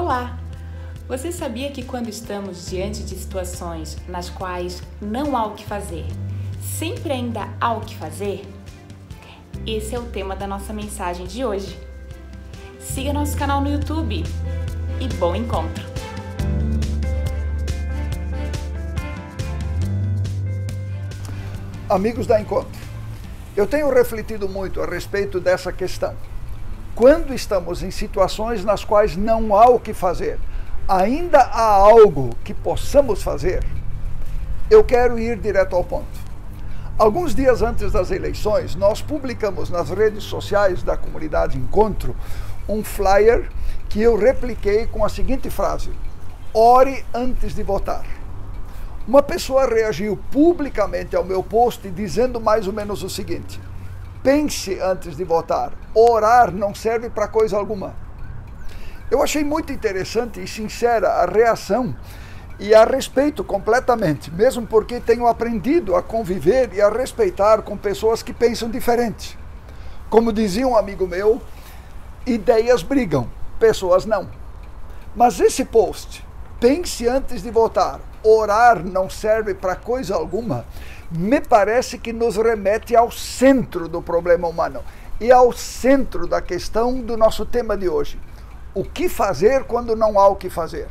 Olá! Você sabia que quando estamos diante de situações nas quais não há o que fazer, sempre ainda há o que fazer? Esse é o tema da nossa mensagem de hoje. Siga nosso canal no YouTube e bom encontro! Amigos da Encontro, eu tenho refletido muito a respeito dessa questão. Quando estamos em situações nas quais não há o que fazer, ainda há algo que possamos fazer? Eu quero ir direto ao ponto. Alguns dias antes das eleições, nós publicamos nas redes sociais da comunidade Encontro um flyer que eu repliquei com a seguinte frase: ore antes de votar. Uma pessoa reagiu publicamente ao meu post dizendo mais ou menos o seguinte: pense antes de votar, orar não serve para coisa alguma. Eu achei muito interessante e sincera a reação e a respeito completamente, mesmo porque tenho aprendido a conviver e a respeitar com pessoas que pensam diferente. Como dizia um amigo meu, ideias brigam, pessoas não. Mas esse post, pense antes de votar, orar não serve para coisa alguma, me parece que nos remete ao centro do problema humano e ao centro da questão do nosso tema de hoje. O que fazer quando não há o que fazer?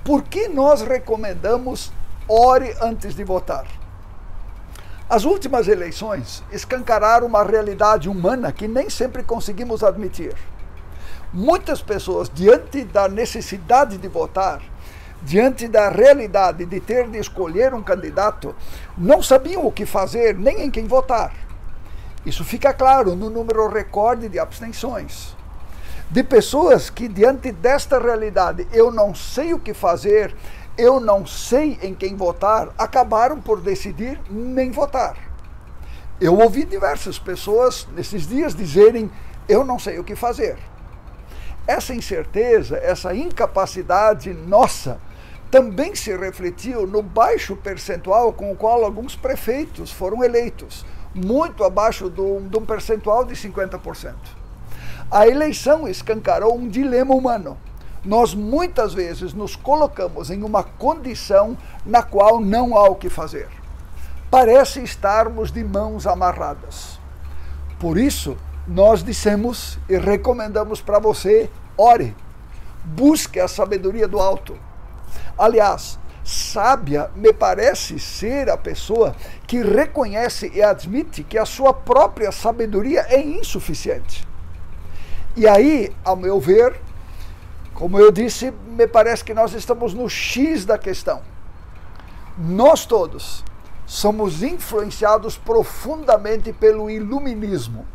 Por que nós recomendamos ore antes de votar? As últimas eleições escancararam uma realidade humana que nem sempre conseguimos admitir. Muitas pessoas, diante da necessidade de votar, diante da realidade de ter de escolher um candidato, não sabiam o que fazer nem em quem votar. Isso fica claro no número recorde de abstenções. De pessoas que, diante desta realidade, eu não sei o que fazer, eu não sei em quem votar, acabaram por decidir nem votar. Eu ouvi diversas pessoas nesses dias dizerem: eu não sei o que fazer. Essa incerteza, essa incapacidade nossa, também se refletiu no baixo percentual com o qual alguns prefeitos foram eleitos, muito abaixo de um percentual de 50%. A eleição escancarou um dilema humano. Nós muitas vezes nos colocamos em uma condição na qual não há o que fazer. Parece estarmos de mãos amarradas. Por isso, nós dissemos e recomendamos para você: ore, busque a sabedoria do alto. Aliás, sábia me parece ser a pessoa que reconhece e admite que a sua própria sabedoria é insuficiente. E aí, ao meu ver, como eu disse, me parece que nós estamos no X da questão. Nós todos somos influenciados profundamente pelo iluminismo.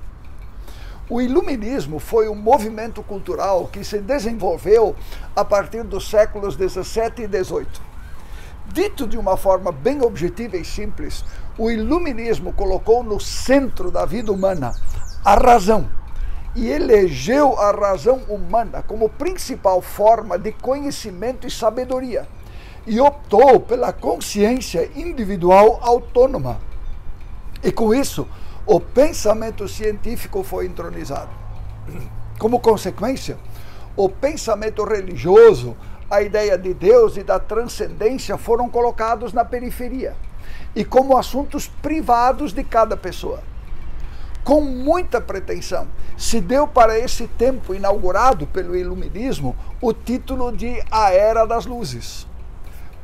O iluminismo foi um movimento cultural que se desenvolveu a partir dos séculos 17 e 18. Dito de uma forma bem objetiva e simples, o iluminismo colocou no centro da vida humana a razão e elegeu a razão humana como principal forma de conhecimento e sabedoria e optou pela consciência individual autônoma. E com isso, o pensamento científico foi entronizado. Como consequência, o pensamento religioso, a ideia de Deus e da transcendência foram colocados na periferia e como assuntos privados de cada pessoa. Com muita pretensão, se deu para esse tempo inaugurado pelo iluminismo o título de A Era das Luzes,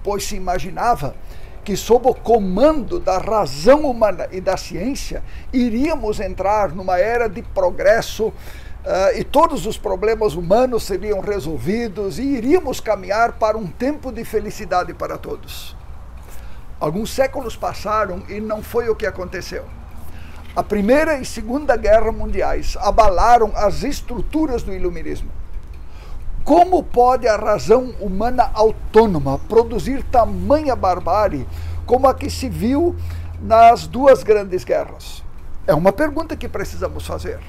pois se imaginava que sob o comando da razão humana e da ciência, iríamos entrar numa era de progresso e todos os problemas humanos seriam resolvidos e iríamos caminhar para um tempo de felicidade para todos. Alguns séculos passaram e não foi o que aconteceu. A Primeira e Segunda Guerra Mundiais abalaram as estruturas do iluminismo. Como pode a razão humana autônoma produzir tamanha barbárie como a que se viu nas duas grandes guerras? É uma pergunta que precisamos fazer.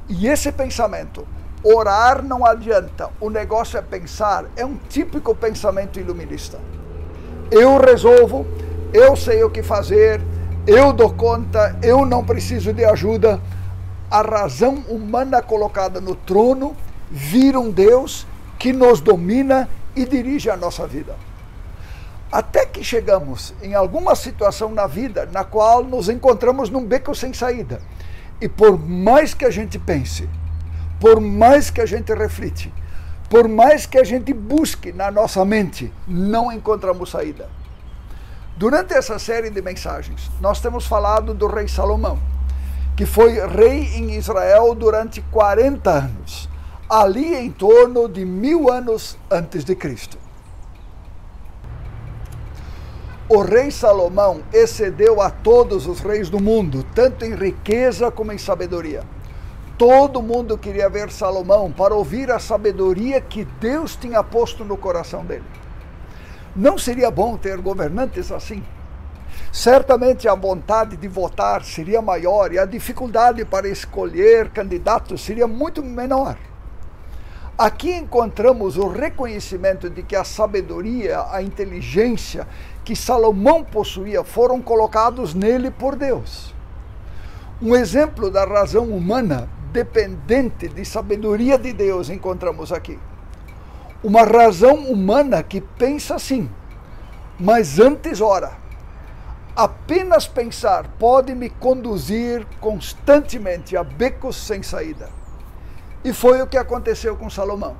E esse pensamento, orar não adianta, o negócio é pensar, é um típico pensamento iluminista. Eu resolvo, eu sei o que fazer, eu dou conta, eu não preciso de ajuda. A razão humana colocada no trono vira um Deus que nos domina e dirige a nossa vida. Até que chegamos em alguma situação na vida na qual nos encontramos num beco sem saída. E por mais que a gente pense, por mais que a gente reflite, por mais que a gente busque na nossa mente, não encontramos saída. Durante essa série de mensagens, nós temos falado do rei Salomão, que foi rei em Israel durante 40 anos, ali em torno de 1000 anos antes de Cristo. O rei Salomão excedeu a todos os reis do mundo, tanto em riqueza como em sabedoria. Todo mundo queria ver Salomão para ouvir a sabedoria que Deus tinha posto no coração dele. Não seria bom ter governantes assim? Certamente a vontade de votar seria maior e a dificuldade para escolher candidatos seria muito menor. Aqui encontramos o reconhecimento de que a sabedoria, a inteligência que Salomão possuía foram colocados nele por Deus. Um exemplo da razão humana dependente de sabedoria de Deus encontramos aqui. Uma razão humana que pensa assim, mas antes ora. Apenas pensar pode me conduzir constantemente a becos sem saída. E foi o que aconteceu com Salomão.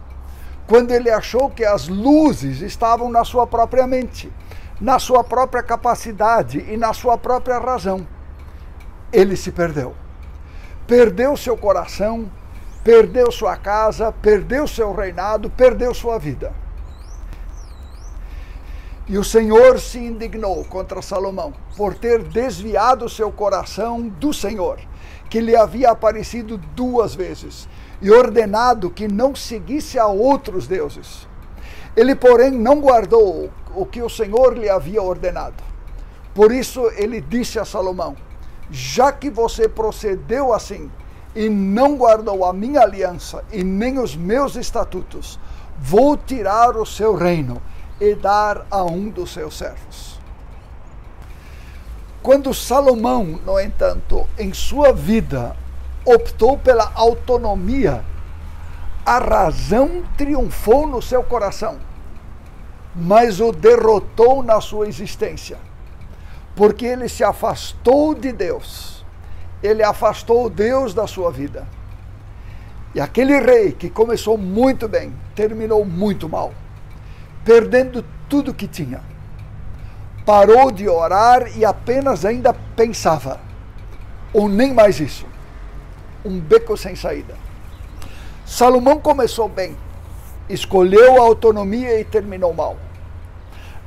Quando ele achou que as luzes estavam na sua própria mente, na sua própria capacidade e na sua própria razão, ele se perdeu. Perdeu seu coração, perdeu sua casa, perdeu seu reinado, perdeu sua vida. E o Senhor se indignou contra Salomão por ter desviado seu coração do Senhor, que lhe havia aparecido 2 vezes, e ordenado que não seguisse a outros deuses. Ele, porém, não guardou o que o Senhor lhe havia ordenado. Por isso ele disse a Salomão: já que você procedeu assim, e não guardou a minha aliança e nem os meus estatutos, vou tirar o seu reino e dar a um dos seus servos. Quando Salomão, no entanto, em sua vida, optou pela autonomia, a razão triunfou no seu coração, mas o derrotou na sua existência, porque ele se afastou de Deus, ele afastou Deus da sua vida. E aquele rei que começou muito bem, terminou muito mal, perdendo tudo que tinha. Parou de orar e apenas ainda pensava, ou nem mais isso, um beco sem saída. Salomão começou bem, escolheu a autonomia e terminou mal.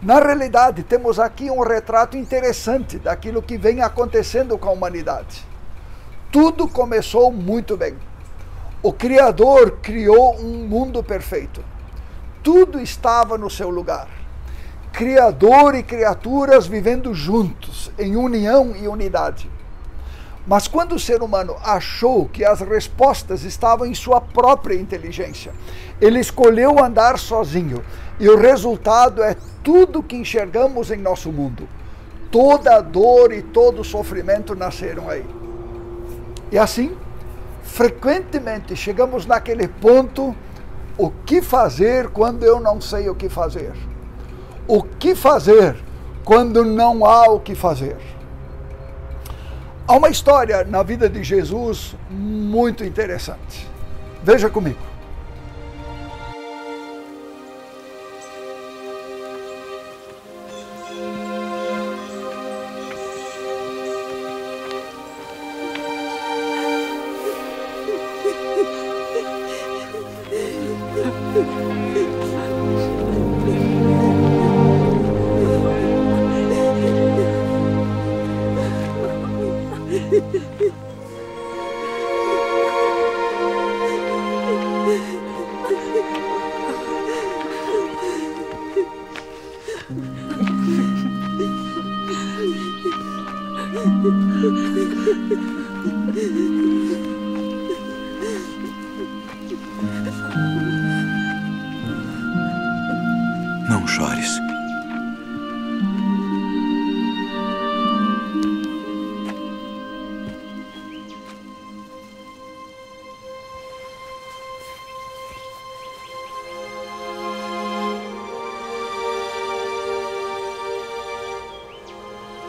Na realidade, temos aqui um retrato interessante daquilo que vem acontecendo com a humanidade. Tudo começou muito bem. O Criador criou um mundo perfeito. Tudo estava no seu lugar. Criador e criaturas vivendo juntos, em união e unidade. Mas quando o ser humano achou que as respostas estavam em sua própria inteligência, ele escolheu andar sozinho. E o resultado é tudo que enxergamos em nosso mundo. Toda a dor e todo o sofrimento nasceram aí. E assim, frequentemente chegamos naquele ponto: o que fazer quando eu não sei o que fazer? O que fazer quando não há o que fazer? Há uma história na vida de Jesus muito interessante. Veja comigo.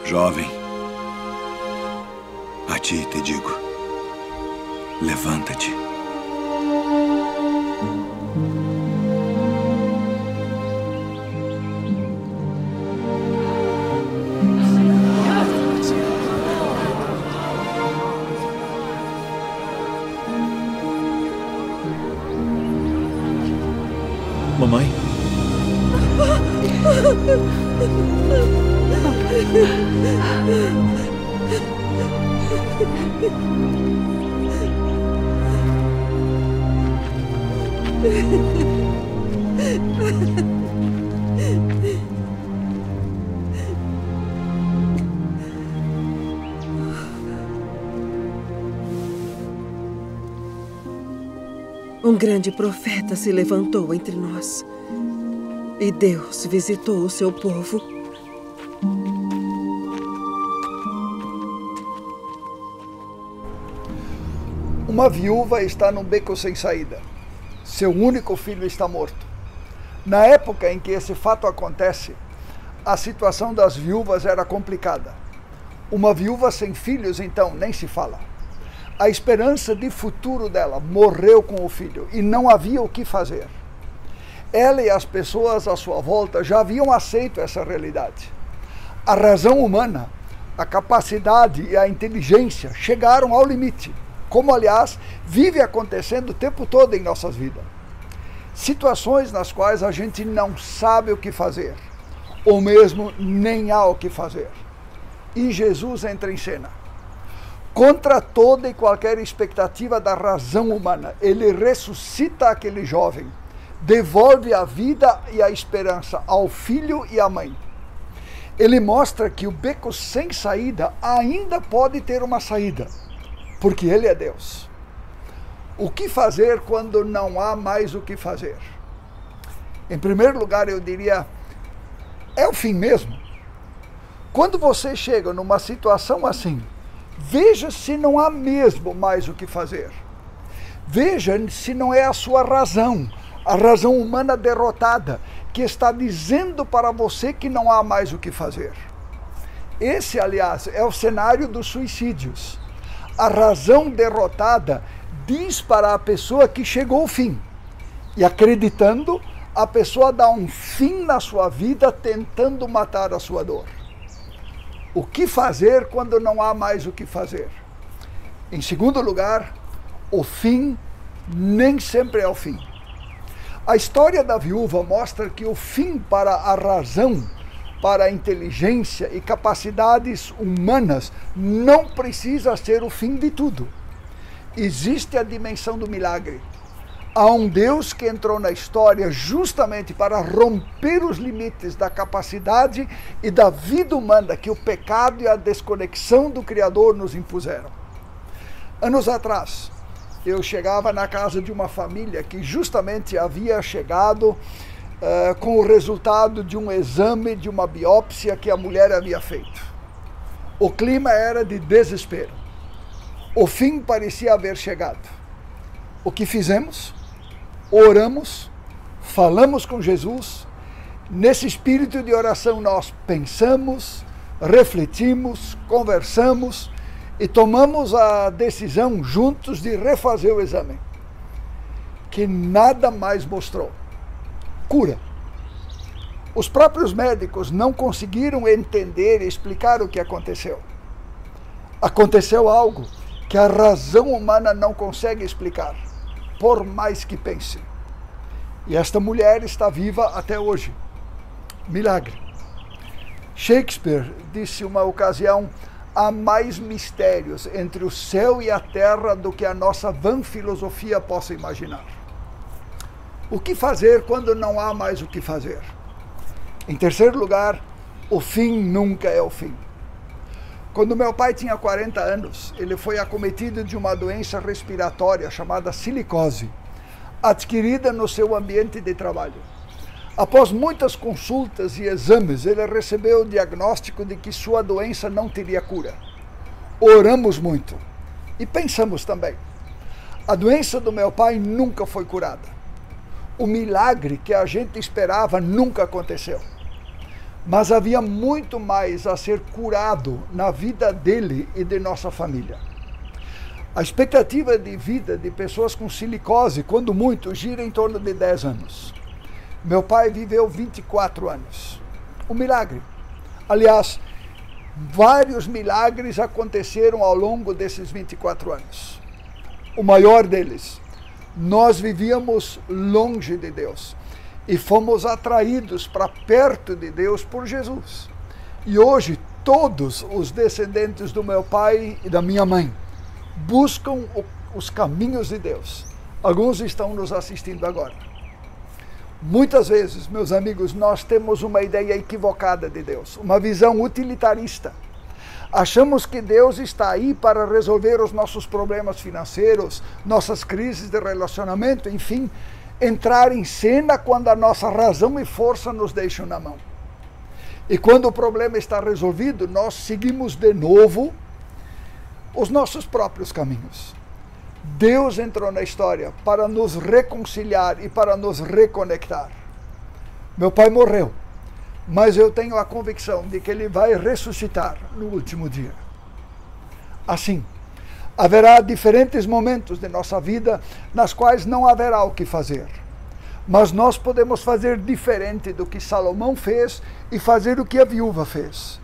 Jovem, a ti te digo, levanta-te. Mamãe? Um grande profeta se levantou entre nós. E Deus visitou o seu povo. Uma viúva está num beco sem saída. Seu único filho está morto. Na época em que esse fato acontece, a situação das viúvas era complicada. Uma viúva sem filhos, então, nem se fala. A esperança de futuro dela morreu com o filho e não havia o que fazer. Ela e as pessoas à sua volta já haviam aceito essa realidade. A razão humana, a capacidade e a inteligência chegaram ao limite, como, aliás, vive acontecendo o tempo todo em nossas vidas. Situações nas quais a gente não sabe o que fazer, ou mesmo nem há o que fazer. E Jesus entra em cena. Contra toda e qualquer expectativa da razão humana, ele ressuscita aquele jovem, devolve a vida e a esperança ao filho e à mãe. Ele mostra que o beco sem saída ainda pode ter uma saída, porque ele é Deus. O que fazer quando não há mais o que fazer? Em primeiro lugar, eu diria, é o fim mesmo. Quando você chega numa situação assim, veja se não há mesmo mais o que fazer. Veja se não é a sua razão, a razão humana derrotada, que está dizendo para você que não há mais o que fazer. Esse, aliás, é o cenário dos suicídios. A razão derrotada diz para a pessoa que chegou ao fim. E acreditando, a pessoa dá um fim na sua vida tentando matar a sua dor. O que fazer quando não há mais o que fazer? Em segundo lugar, o fim nem sempre é o fim. A história da viúva mostra que o fim para a razão, para a inteligência e capacidades humanas não precisa ser o fim de tudo. Existe a dimensão do milagre. Há um Deus que entrou na história justamente para romper os limites da capacidade e da vida humana que o pecado e a desconexão do Criador nos impuseram. Anos atrás, eu chegava na casa de uma família que justamente havia chegado com o resultado de um exame, de uma biópsia que a mulher havia feito. O clima era de desespero. O fim parecia haver chegado. O que fizemos? Oramos, falamos com Jesus. Nesse espírito de oração nós pensamos, refletimos, conversamos e tomamos a decisão juntos de refazer o exame, que nada mais mostrou cura. Os próprios médicos não conseguiram entender e explicar o que aconteceu. Aconteceu algo que a razão humana não consegue explicar, por mais que pense. E esta mulher está viva até hoje. Milagre. Shakespeare disse uma ocasião: há mais mistérios entre o céu e a terra do que a nossa vã filosofia possa imaginar. O que fazer quando não há mais o que fazer? Em terceiro lugar, o fim nunca é o fim. Quando meu pai tinha 40 anos, ele foi acometido de uma doença respiratória chamada silicose, adquirida no seu ambiente de trabalho. Após muitas consultas e exames, ele recebeu o diagnóstico de que sua doença não teria cura. Oramos muito e pensamos também. A doença do meu pai nunca foi curada. O milagre que a gente esperava nunca aconteceu. mas havia muito mais a ser curado na vida dele e de nossa família. A expectativa de vida de pessoas com silicose, quando muito, gira em torno de 10 anos. Meu pai viveu 24 anos. Um milagre. Aliás, vários milagres aconteceram ao longo desses 24 anos. O maior deles, nós vivíamos longe de Deus e fomos atraídos para perto de Deus por Jesus. E hoje, todos os descendentes do meu pai e da minha mãe buscam os caminhos de Deus. Alguns estão nos assistindo agora. Muitas vezes, meus amigos, nós temos uma ideia equivocada de Deus, uma visão utilitarista. Achamos que Deus está aí para resolver os nossos problemas financeiros, nossas crises de relacionamento, enfim, entrar em cena quando a nossa razão e força nos deixam na mão. E quando o problema está resolvido, nós seguimos de novo os nossos próprios caminhos. Deus entrou na história para nos reconciliar e para nos reconectar. Meu pai morreu, mas eu tenho a convicção de que ele vai ressuscitar no último dia. Assim, haverá diferentes momentos de nossa vida nas quais não haverá o que fazer. Mas nós podemos fazer diferente do que Salomão fez e fazer o que a viúva fez.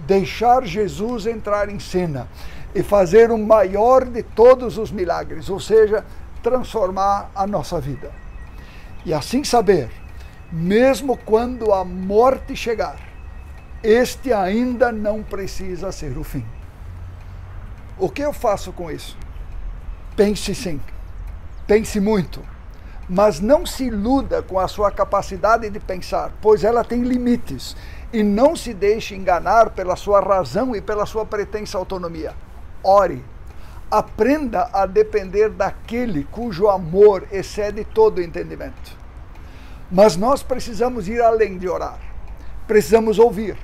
Deixar Jesus entrar em cena e fazer o maior de todos os milagres, ou seja, transformar a nossa vida. E assim saber, mesmo quando a morte chegar, este ainda não precisa ser o fim. O que eu faço com isso? Pense sim, pense muito, mas não se iluda com a sua capacidade de pensar, pois ela tem limites, e não se deixe enganar pela sua razão e pela sua pretensa autonomia. Ore, aprenda a depender daquele cujo amor excede todo entendimento. Mas nós precisamos ir além de orar, precisamos ouvir.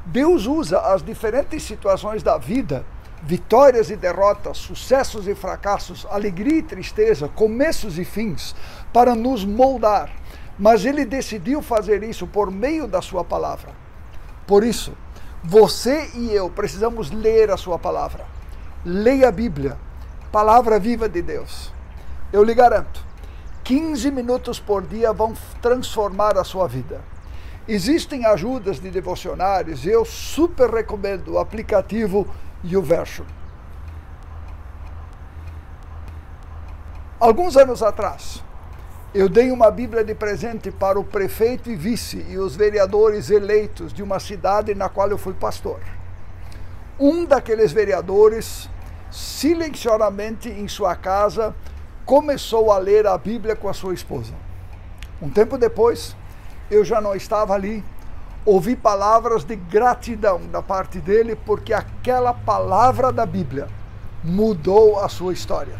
Deus usa as diferentes situações da vida, vitórias e derrotas, sucessos e fracassos, alegria e tristeza, começos e fins, para nos moldar. Mas Ele decidiu fazer isso por meio da sua palavra. Por isso, você e eu precisamos ler a sua palavra. Leia a Bíblia, palavra viva de Deus. Eu lhe garanto, 15 minutos por dia vão transformar a sua vida. Existem ajudas de devocionários e eu super recomendo o aplicativo YouVersion. Alguns anos atrás, eu dei uma Bíblia de presente para o prefeito e vice e os vereadores eleitos de uma cidade na qual eu fui pastor. Um daqueles vereadores, silenciosamente em sua casa, começou a ler a Bíblia com a sua esposa. Um tempo depois, eu já não estava ali, ouvi palavras de gratidão da parte dele, porque aquela palavra da Bíblia mudou a sua história.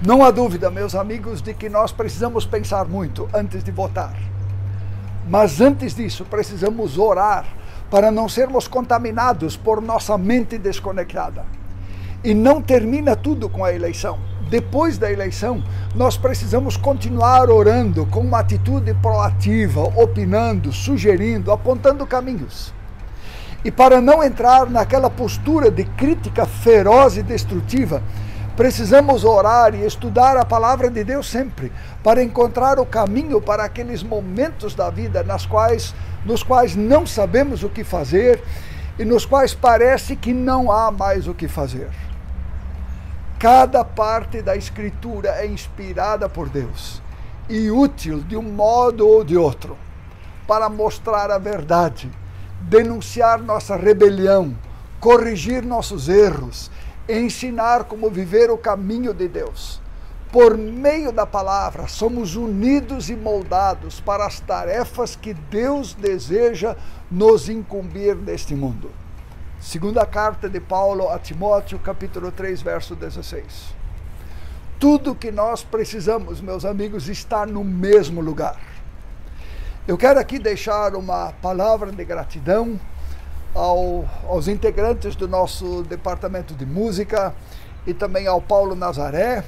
Não há dúvida, meus amigos, de que nós precisamos pensar muito antes de votar. Mas antes disso, precisamos orar para não sermos contaminados por nossa mente desconectada. E não termina tudo com a eleição. Depois da eleição, nós precisamos continuar orando com uma atitude proativa, opinando, sugerindo, apontando caminhos. E para não entrar naquela postura de crítica feroz e destrutiva, precisamos orar e estudar a palavra de Deus sempre, para encontrar o caminho para aqueles momentos da vida nos quais não sabemos o que fazer e nos quais parece que não há mais o que fazer. Cada parte da Escritura é inspirada por Deus e útil de um modo ou de outro para mostrar a verdade, denunciar nossa rebelião, corrigir nossos erros, ensinar como viver o caminho de Deus. Por meio da palavra, somos unidos e moldados para as tarefas que Deus deseja nos incumbir neste mundo. Segunda carta de Paulo a Timóteo, capítulo 3, verso 16. Tudo que nós precisamos, meus amigos, está no mesmo lugar. Eu quero aqui deixar uma palavra de gratidão aos integrantes do nosso departamento de música e também ao Paulo Nazaré,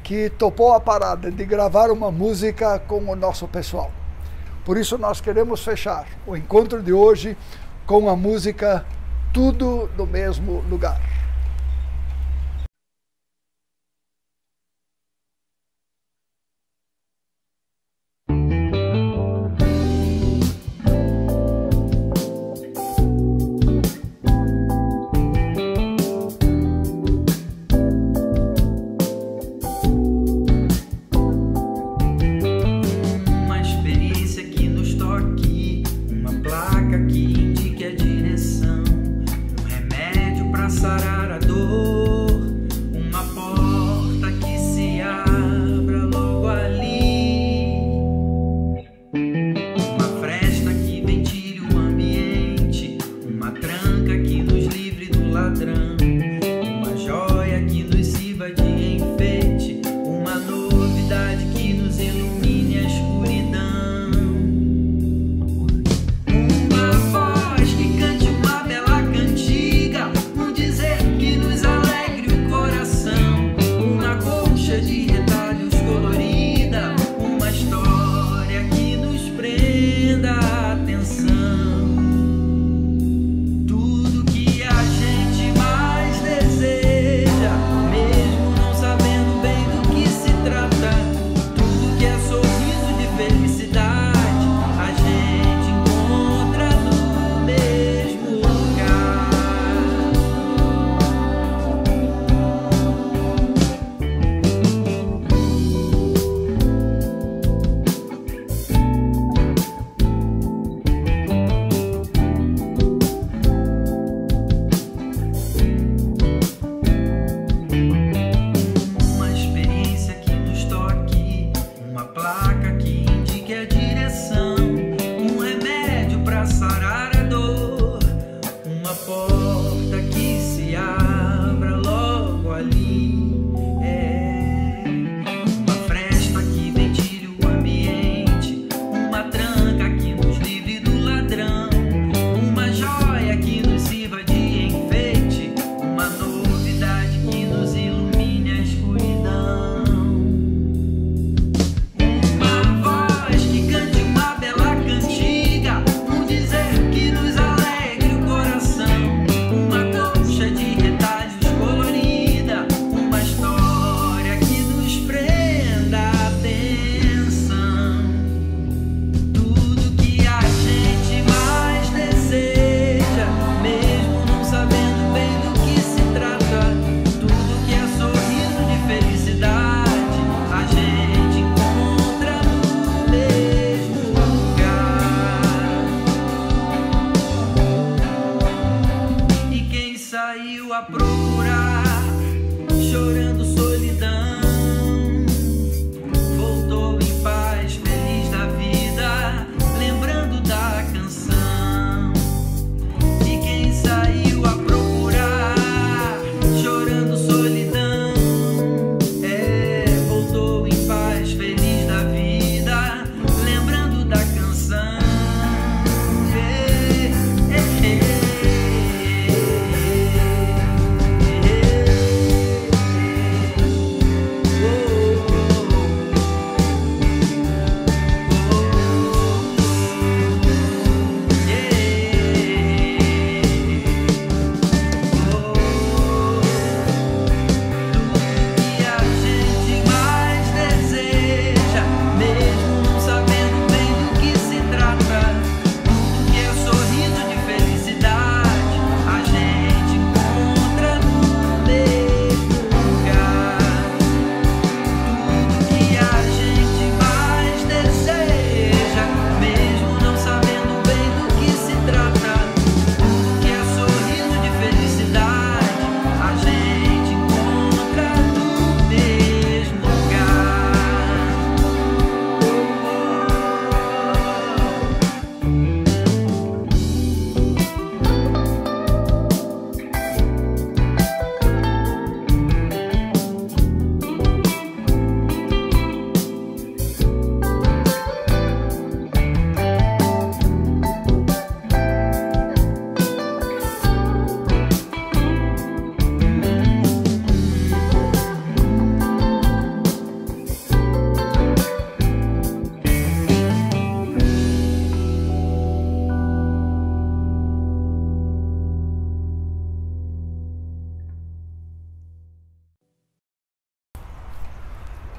que topou a parada de gravar uma música com o nosso pessoal. Por isso nós queremos fechar o encontro de hoje com a música Tudo no Mesmo Lugar. Sarar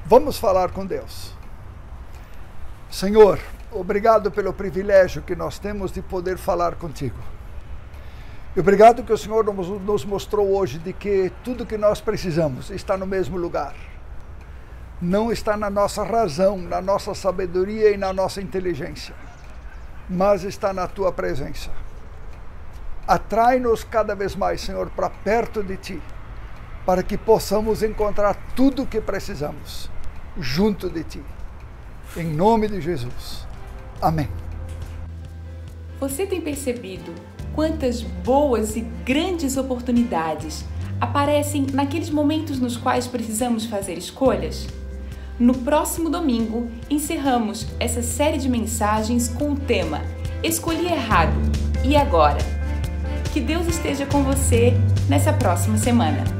Vamos falar com Deus. Senhor, obrigado pelo privilégio que nós temos de poder falar contigo. Obrigado que o Senhor nos mostrou hoje de que tudo que nós precisamos está no mesmo lugar. Não está na nossa razão, na nossa sabedoria e na nossa inteligência, mas está na tua presença. Atrai-nos cada vez mais, Senhor, para perto de ti, para que possamos encontrar tudo o que precisamos junto de ti. Em nome de Jesus. Amém. Você tem percebido quantas boas e grandes oportunidades aparecem naqueles momentos nos quais precisamos fazer escolhas? No próximo domingo, encerramos essa série de mensagens com o tema Escolhi errado, e agora? Que Deus esteja com você nessa próxima semana.